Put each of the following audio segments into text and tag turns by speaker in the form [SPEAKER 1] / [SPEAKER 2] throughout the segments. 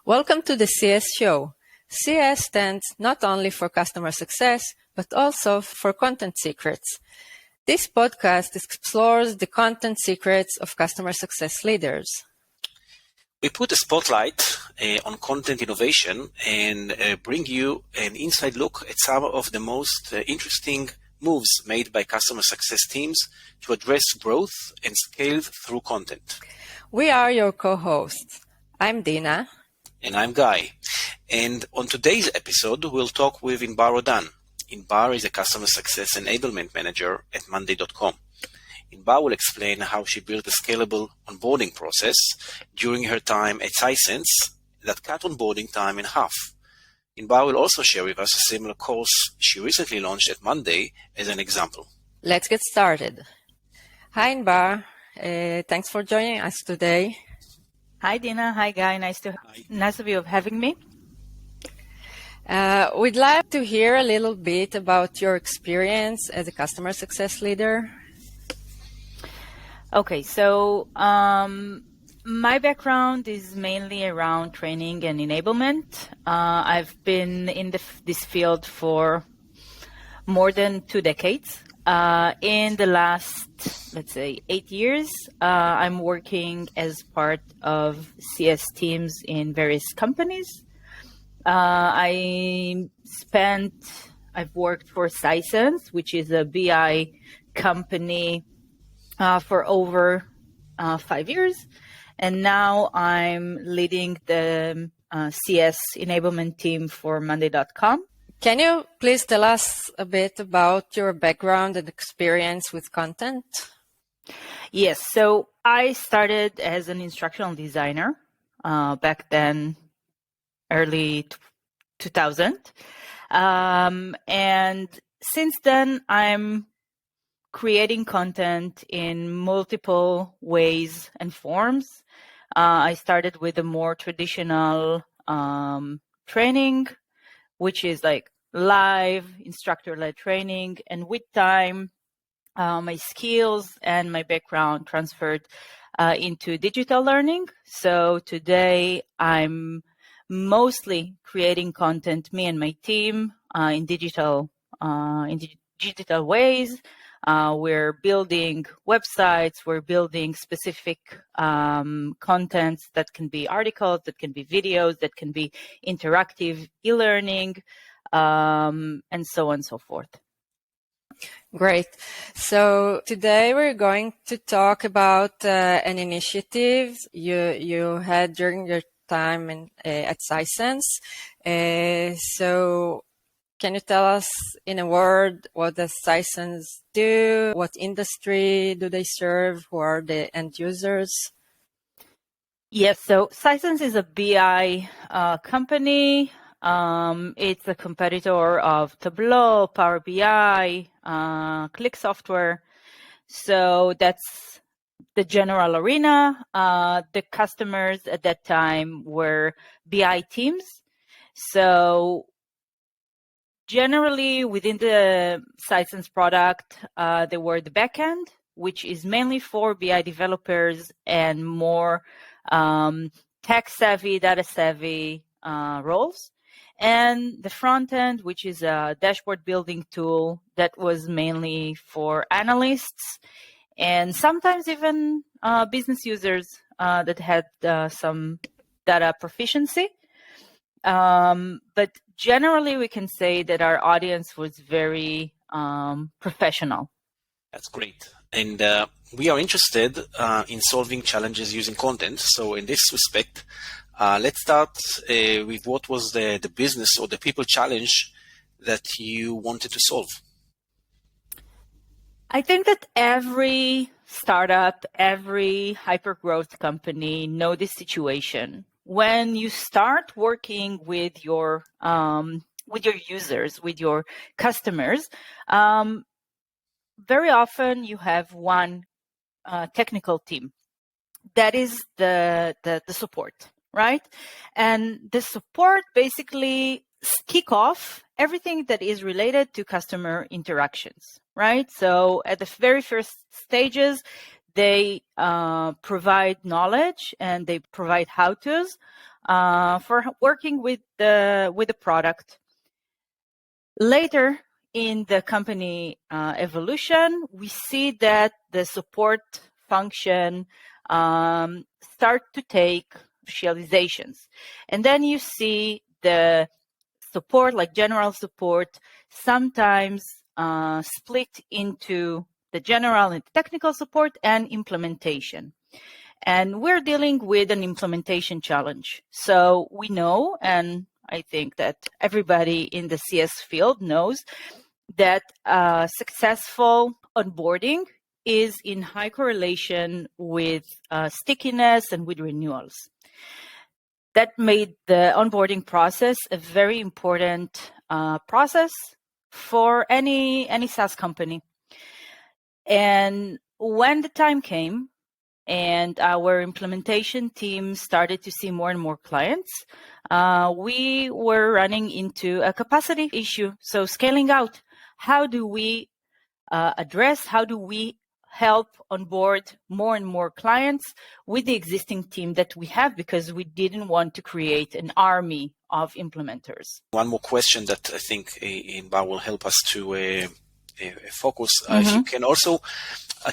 [SPEAKER 1] Welcome to the CS Show. CS stands not only for customer success, but also for content secrets. This podcast explores the content secrets of customer success leaders.
[SPEAKER 2] We put a spotlight on content innovation and bring you an inside look at some of the most interesting moves made by customer success teams to address growth and scale through content.
[SPEAKER 1] We are your co-hosts. I'm Dina.
[SPEAKER 2] And I'm Guy. And on today's episode, we'll talk with Inbar Rodan. Inbar is a Customer Success Enablement Manager at Monday.com. Inbar will explain how she built a scalable onboarding process during her time at Sisense that cut onboarding time in half. Inbar will also share with us a similar course she recently launched at Monday as an example.
[SPEAKER 1] Let's get started. Hi, Inbar. Thanks for joining us today.
[SPEAKER 3] Hi, Dina. Hi, Guy. Nice of you of having me.
[SPEAKER 1] We'd like to hear a little bit about your experience as a customer success leader.
[SPEAKER 3] Okay, so my background is mainly around training and enablement. I've been in this field for more than 2 decades. In the last, let's say, 8 years, I'm working as part of CS teams in various companies. I've worked for Sisense, which is a BI company, for over 5 years. And now I'm leading the CS enablement team for Monday.com.
[SPEAKER 1] Can you please tell us a bit about your background and experience with content?
[SPEAKER 3] Yes, so I started as an instructional designer back then, early 2000. And since then, I'm creating content in multiple ways and forms. I started with a more traditional training, which is like live instructor-led training. And with time, my skills and my background transferred into digital learning. So today I'm mostly creating content, me and my team, in digital ways. We're building websites, we're building specific contents that can be articles, that can be videos, that can be interactive e-learning, and so on and so forth.
[SPEAKER 1] Great. So today we're going to talk about an initiative you had during your time at Sisense. So can you tell us in a word what does Sisense do? What industry do they serve? Who are the end users?
[SPEAKER 3] Yes, so Sisense is a BI company. It's a competitor of Tableau, Power BI, Click Software. So that's the general arena. The customers at that time were BI teams. So generally within the Sisense product, there were the backend, which is mainly for BI developers and more tech-savvy, data-savvy roles. And the front end, which is a dashboard building tool that was mainly for analysts and sometimes even business users that had some data proficiency. But generally, we can say that our audience was very professional.
[SPEAKER 2] That's great. And we are interested in solving challenges using content. So in this respect, let's start with what was the business or the people challenge that you wanted to solve.
[SPEAKER 3] I think that every startup, every hyper-growth company know this situation. When you start working with your users, with your customers, very often you have one technical team. That is the support, right? And the support basically kick off everything that is related to customer interactions, right? So at the very first stages, They provide knowledge and they provide how-tos for working with the product. Later in the company evolution, we see that the support function start to take specializations. And then you see the support, like general support, sometimes split into the general and technical support and implementation. And we're dealing with an implementation challenge. So we know, and I think that everybody in the CS field knows, that successful onboarding is in high correlation with stickiness and with renewals. That made the onboarding process a very important process for any SaaS company. And when the time came and our implementation team started to see more and more clients, we were running into a capacity issue. So scaling out, how do we how do we help onboard more and more clients with the existing team that we have, because we didn't want to create an army of implementers.
[SPEAKER 2] One more question that I think Inbar will help us to focus. If you can also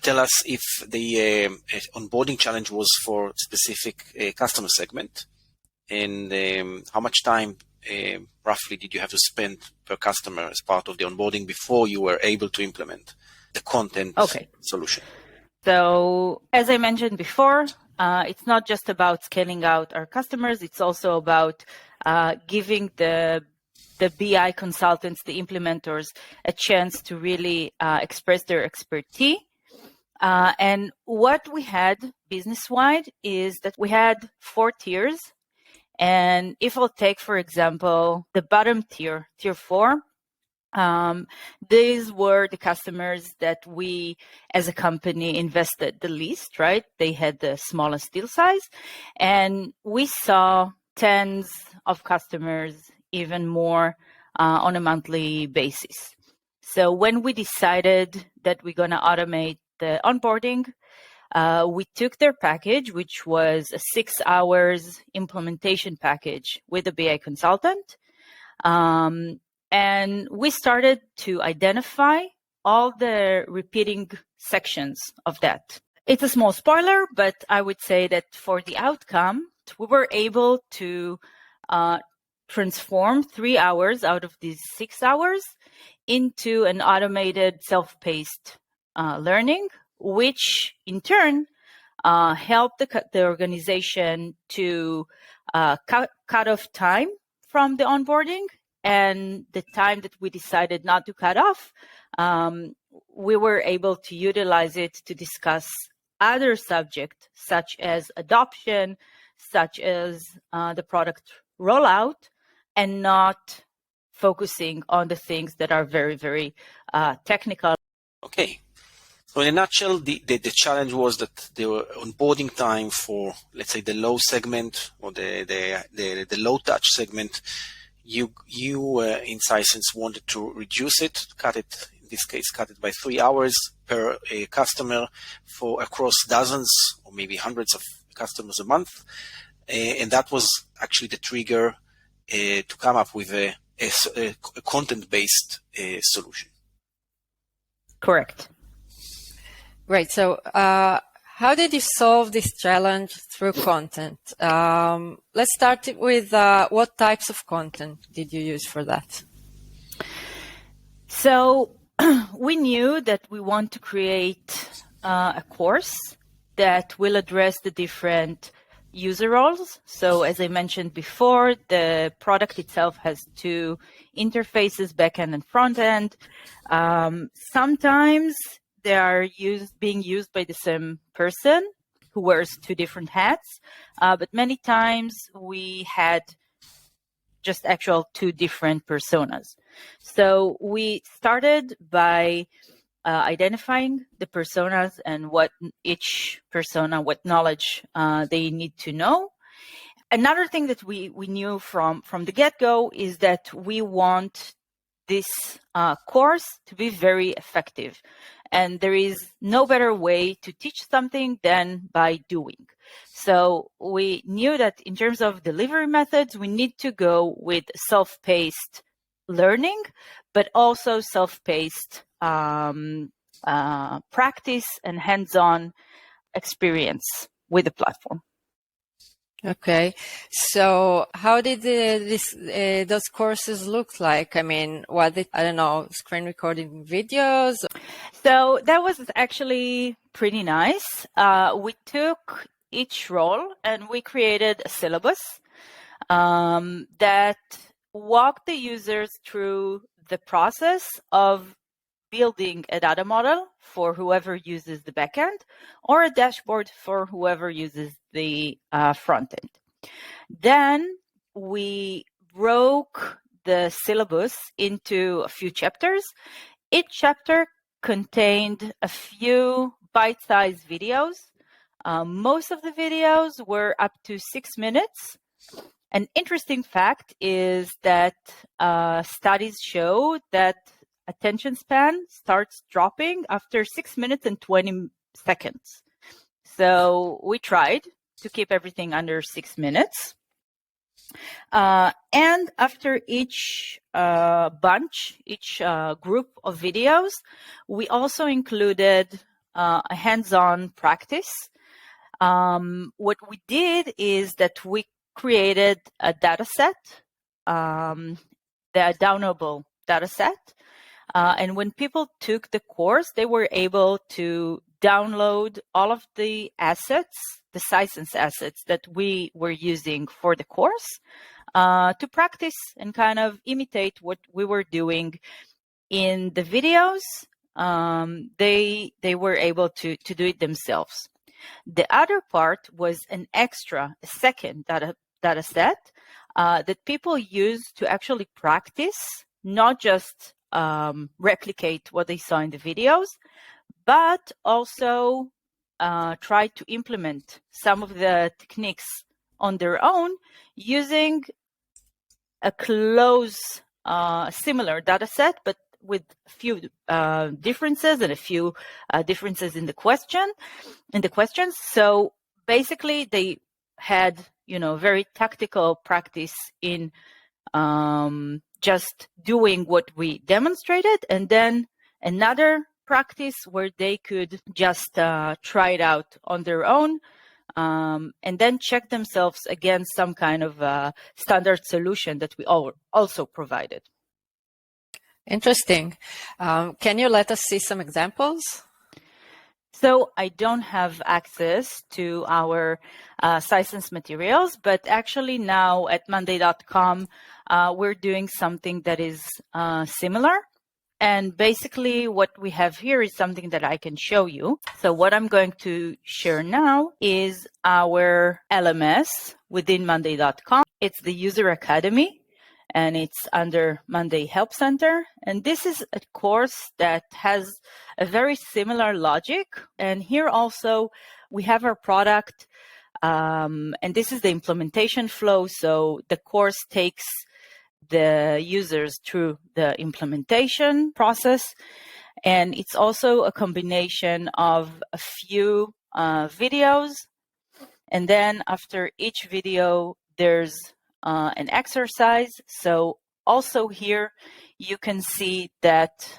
[SPEAKER 2] tell us if the onboarding challenge was for specific customer segment, and how much time roughly did you have to spend per customer as part of the onboarding before you were able to implement the content solution?
[SPEAKER 3] So as I mentioned before, it's not just about scaling out our customers. It's also about giving the BI consultants, the implementers, a chance to really express their expertise. And what we had business-wide is that we had 4 tiers. And if I'll take, for example, the bottom tier, tier 4, these were the customers that we as a company invested the least, right? They had the smallest deal size. And we saw tens of customers, even more on a monthly basis. So when we decided that we're going to automate the onboarding, we took their package, which was a 6 hours implementation package with a BI consultant. And we started to identify all the repeating sections of that. It's a small spoiler, but I would say that for the outcome, we were able to transform 3 hours out of these 6 hours into an automated self-paced learning, which in turn helped the organization to cut off time from the onboarding. And the time that we decided not to cut off, we were able to utilize it to discuss other subjects, such as adoption, such as the product rollout, and not focusing on the things that are very, very technical.
[SPEAKER 2] Okay. So in a nutshell, the challenge was that the onboarding time for, let's say, the low segment or the low touch segment, you in Sisense wanted to reduce it, cut it by 3 hours per customer for across dozens or maybe hundreds of customers a month. And that was actually the trigger to come up with a content-based solution.
[SPEAKER 3] Correct.
[SPEAKER 1] Great. So how did you solve this challenge through content? Let's start with what types of content did you use for that?
[SPEAKER 3] So we knew that we want to create a course that will address the different user roles. So as I mentioned before, the product itself has 2 interfaces, backend and frontend. Sometimes they are being used by the same person who wears 2 different hats, but many times we had just actual 2 different personas. So we started by identifying the personas and what each persona, what knowledge they need to know. Another thing that we knew from the get-go is that we want this course to be very effective. And there is no better way to teach something than by doing. So we knew that in terms of delivery methods, we need to go with self-paced learning, but also self-paced practice and hands-on experience with the platform.
[SPEAKER 1] Okay, so how did those courses look like? I mean, I don't know, screen recording videos?
[SPEAKER 3] So that was actually pretty nice. We took each role and we created a syllabus that walked the users through the process of building a data model for whoever uses the backend or a dashboard for whoever uses the front end. Then we broke the syllabus into a few chapters. Each chapter contained a few bite-sized videos. Most of the videos were up to 6 minutes. An interesting fact is that studies show that attention span starts dropping after 6 minutes and 20 seconds. So we tried to keep everything under 6 minutes. And after each group of videos, we also included a hands-on practice. What we did is that we created a data set, the downloadable data set. And when people took the course, they were able to download all of the assets, the Sisense assets that we were using for the course to practice and kind of imitate what we were doing in the videos. They were able to do it themselves. The other part was a second data set that people use to actually practice, not just replicate what they saw in the videos, but also try to implement some of the techniques on their own using a similar data set, but with a few differences and a few differences in the questions. So basically, they had very tactical practice in just doing what we demonstrated, and then another practice where they could just try it out on their own, and then check themselves against some kind of standard solution that we also provided.
[SPEAKER 1] Interesting. Can you let us see some examples?
[SPEAKER 3] So I don't have access to our Sisense materials, but actually now at Monday.com, we're doing something that is similar. And basically what we have here is something that I can show you. So what I'm going to share now is our LMS within Monday.com. It's the User Academy, and it's under Monday Help Center. And this is a course that has a very similar logic. And here also we have our product, and this is the implementation flow. So the course takes the users through the implementation process. And it's also a combination of a few videos. And then after each video, there's an exercise. So also here, you can see that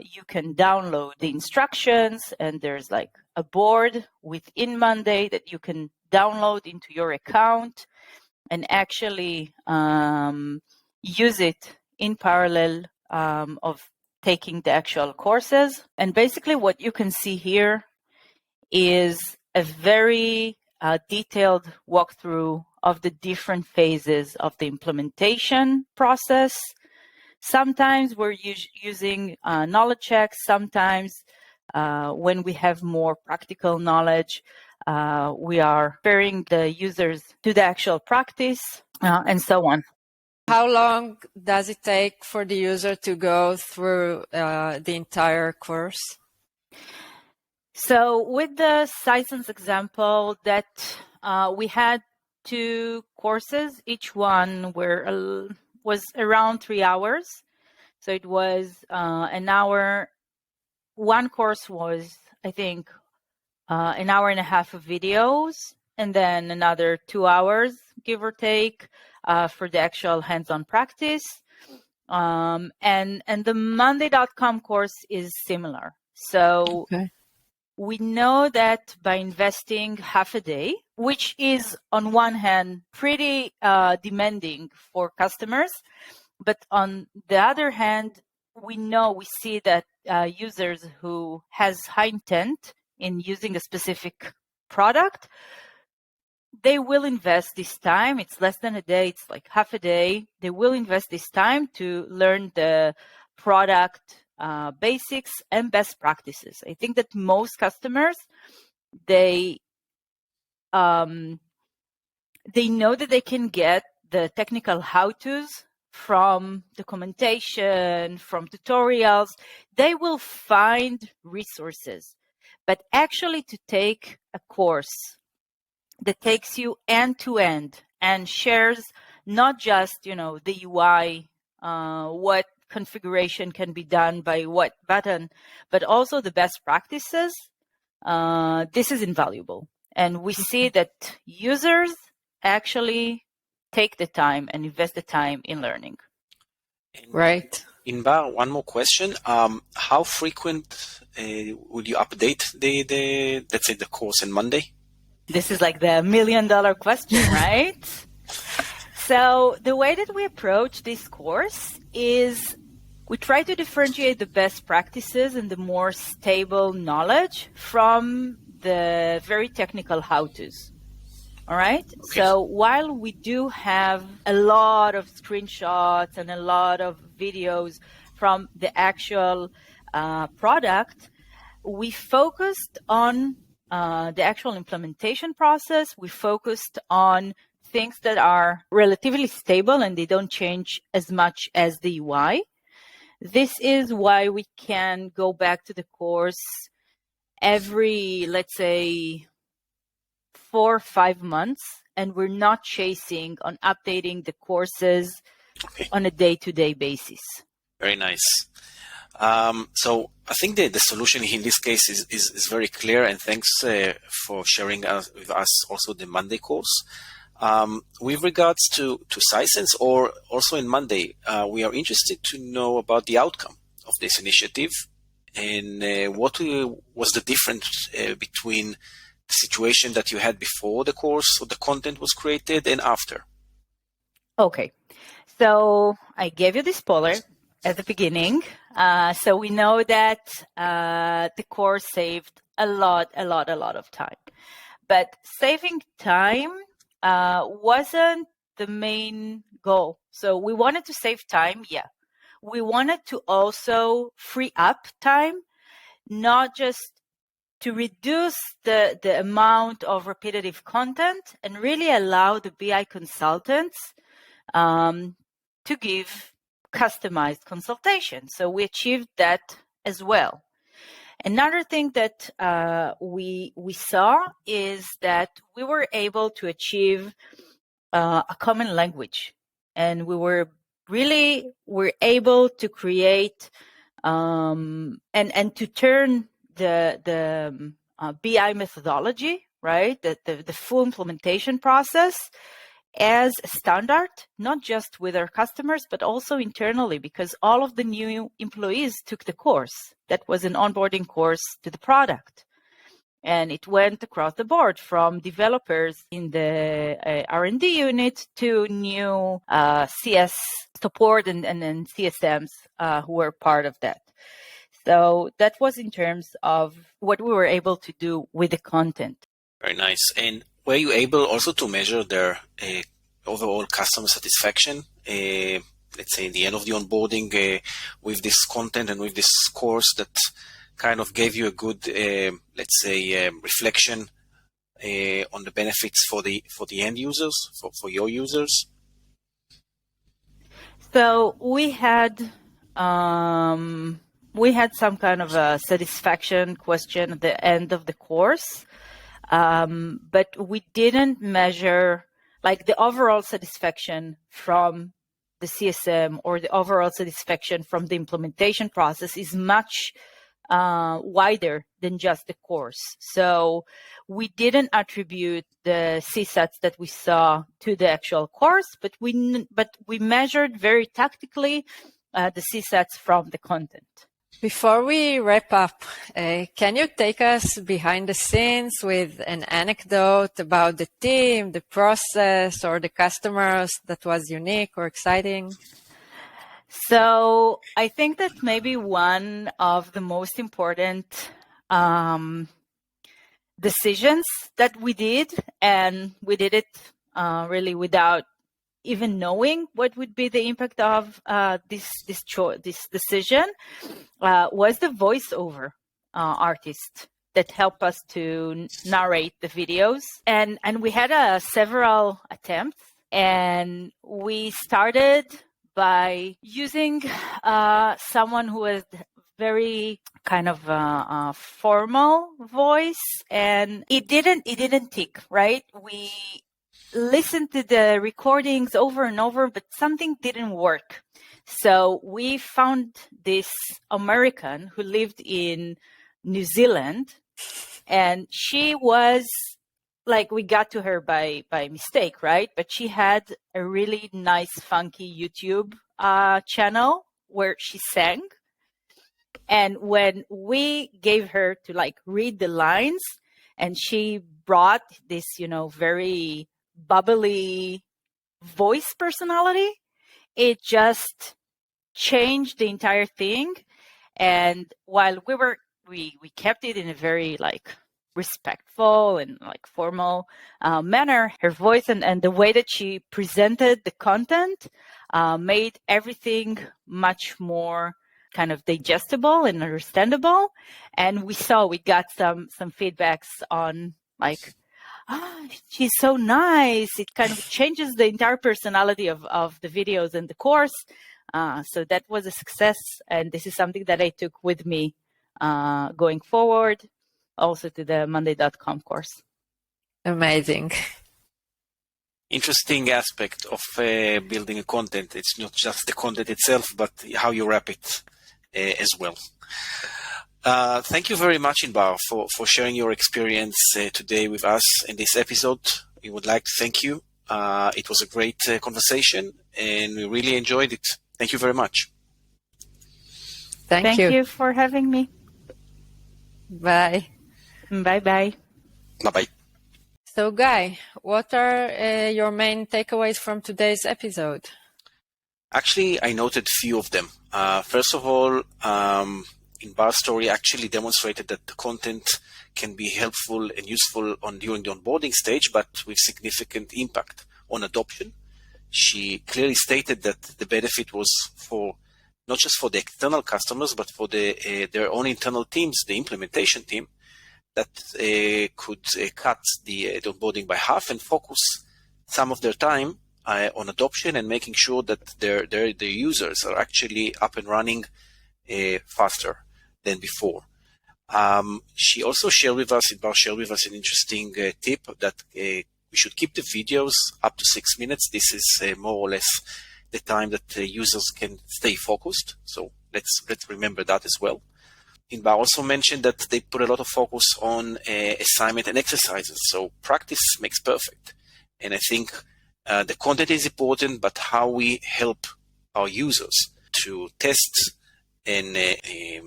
[SPEAKER 3] you can download the instructions, and there's like a board within Monday that you can download into your account and actually use it in parallel of taking the actual courses. And basically what you can see here is a very detailed walkthrough of the different phases of the implementation process. Sometimes we're using knowledge checks. Sometimes when we have more practical knowledge, we are referring the users to the actual practice and so on.
[SPEAKER 1] How long does it take for the user to go through the entire course?
[SPEAKER 3] So with the Sisense example that we had 2 courses, each one was around 3 hours. So it was an hour one course was, I think, an hour and a half of videos, and then another 2 hours, give or take, for the actual hands-on practice. And the Monday.com course is similar. So we know that by investing half a day, which is on one hand pretty demanding for customers, but on the other hand, we see that users who has high intent in using a specific product, they will invest this time. It's less than a day. It's like half a day. They will invest this time to learn the product basics and best practices. I think that most customers, they know that they can get the technical how-tos from documentation, from tutorials. They will find resources. But actually to take a course that takes you end to end and shares not just, the UI, what configuration can be done by what button, but also the best practices, this is invaluable. And we see that users actually take the time and invest the time in learning.
[SPEAKER 1] Right.
[SPEAKER 2] Inbar, one more question. How frequent would you update the let's say the course on Monday?
[SPEAKER 3] This is like the $1 million question, right? So the way that we approach this course is we try to differentiate the best practices and the more stable knowledge from the very technical how-tos. All right. Okay. So while we do have a lot of screenshots and a lot of videos from the actual product, we focused on the actual implementation process. We focused on things that are relatively stable and they don't change as much as the UI. This is why we can go back to the course every, let's say, 4 or 5 months, and we're not chasing on updating the courses on a day-to-day basis.
[SPEAKER 2] Very nice. So I think the solution in this case is very clear, and thanks for sharing with us also the Monday course. With regards to Sisense, or also in Monday, we are interested to know about the outcome of this initiative and what was the difference between the situation that you had before the course or the content was created and after.
[SPEAKER 3] Okay, so I gave you the spoiler at the beginning. So we know that the course saved a lot of time. But saving time wasn't the main goal. So we wanted to save time, yeah. We wanted to also free up time, not just to reduce the amount of repetitive content and really allow the BI consultants to give customized consultation. So we achieved that as well. Another thing that we saw is that we were able to achieve a common language, and we were able to create and to turn the BI methodology, right, the full implementation process as a standard, not just with our customers, but also internally, because all of the new employees took the course. That was an onboarding course to the product. And it went across the board from developers in the R&D unit to new CS support and CSMs who were part of that. So that was in terms of what we were able to do with the content.
[SPEAKER 2] Very nice. And were you able also to measure their overall customer satisfaction, let's say, in the end of the onboarding with this content and with this course that kind of gave you a good, let's say, reflection on the benefits for the end users, for your users?
[SPEAKER 3] So we had some kind of a satisfaction question at the end of the course, but we didn't measure like the overall satisfaction from the CSM or the overall satisfaction from the implementation process is much wider than just the course. So we didn't attribute the CSATs that we saw to the actual course, but we measured very tactically the CSATs from the content.
[SPEAKER 1] Before we wrap up, can you take us behind the scenes with an anecdote about the team, the process, or the customers that was unique or exciting?
[SPEAKER 3] So I think that maybe one of the most important decisions that we did, and we did it really without even knowing what would be the impact of this decision, was the voiceover artist that helped us to narrate the videos. And we had several attempts, and we started by using someone who has very kind of a formal voice, and it didn't tick, right? We listened to the recordings over and over, but something didn't work. So we found this American who lived in New Zealand, and she was like, we got to her by mistake, right? But she had a really nice, funky YouTube channel where she sang. And when we gave her to like read the lines, and she brought this, very bubbly voice personality, it just changed the entire thing. And while we kept it in a very like respectful and like formal manner, her voice and the way that she presented the content made everything much more kind of digestible and understandable. And we got some feedbacks on like, she's so nice. It kind of changes the entire personality of the videos and the course. So that was a success. And this is something that I took with me going forward, also to the Monday.com course.
[SPEAKER 1] Amazing.
[SPEAKER 2] Interesting aspect of building a content. It's not just the content itself, but how you wrap it as well. Thank you very much, Inbar, for sharing your experience today with us in this episode. We would like to thank you. It was a great conversation, and we really enjoyed it. Thank you very much.
[SPEAKER 1] Thank you.
[SPEAKER 3] Thank you for having me.
[SPEAKER 1] Bye.
[SPEAKER 3] Bye-bye.
[SPEAKER 2] Bye-bye.
[SPEAKER 1] So, Guy, what are your main takeaways from today's episode?
[SPEAKER 2] Actually, I noted a few of them. First of all, Inbar's story actually demonstrated that the content can be helpful and useful during the onboarding stage, but with significant impact on adoption. She clearly stated that the benefit was for not just for the external customers, but for their own internal teams, the implementation team, that could cut the onboarding by half and focus some of their time on adoption and making sure that their users are actually up and running faster than before. She also shared with us an interesting tip that we should keep the videos up to 6 minutes. This is more or less the time that users can stay focused. So let's remember that as well. Inbar also mentioned that they put a lot of focus on assignment and exercises. So practice makes perfect. And I think the content is important, but how we help our users to test and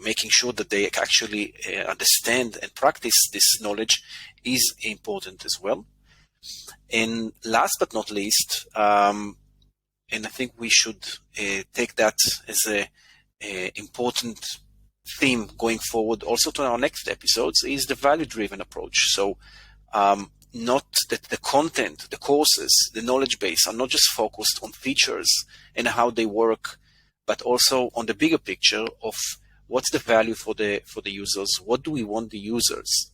[SPEAKER 2] making sure that they actually understand and practice this knowledge is important as well. And last but not least, and I think we should take that as a important theme going forward also to our next episodes, is the value-driven approach. So not that the content, the courses, the knowledge base are not just focused on features and how they work, but also on the bigger picture of what's the value for the users, what do we want the users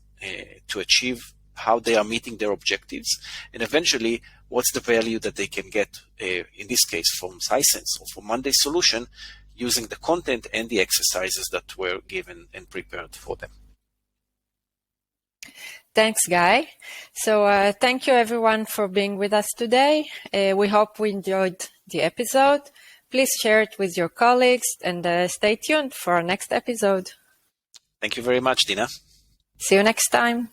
[SPEAKER 2] to achieve, how they are meeting their objectives, and eventually what's the value that they can get, in this case from Sisense or from Monday's solution, using the content and the exercises that were given and prepared for them.
[SPEAKER 1] Thanks, Guy. So thank you everyone for being with us today. We hope we enjoyed the episode. Please share it with your colleagues and stay tuned for our next episode.
[SPEAKER 2] Thank you very much, Dina.
[SPEAKER 1] See you next time.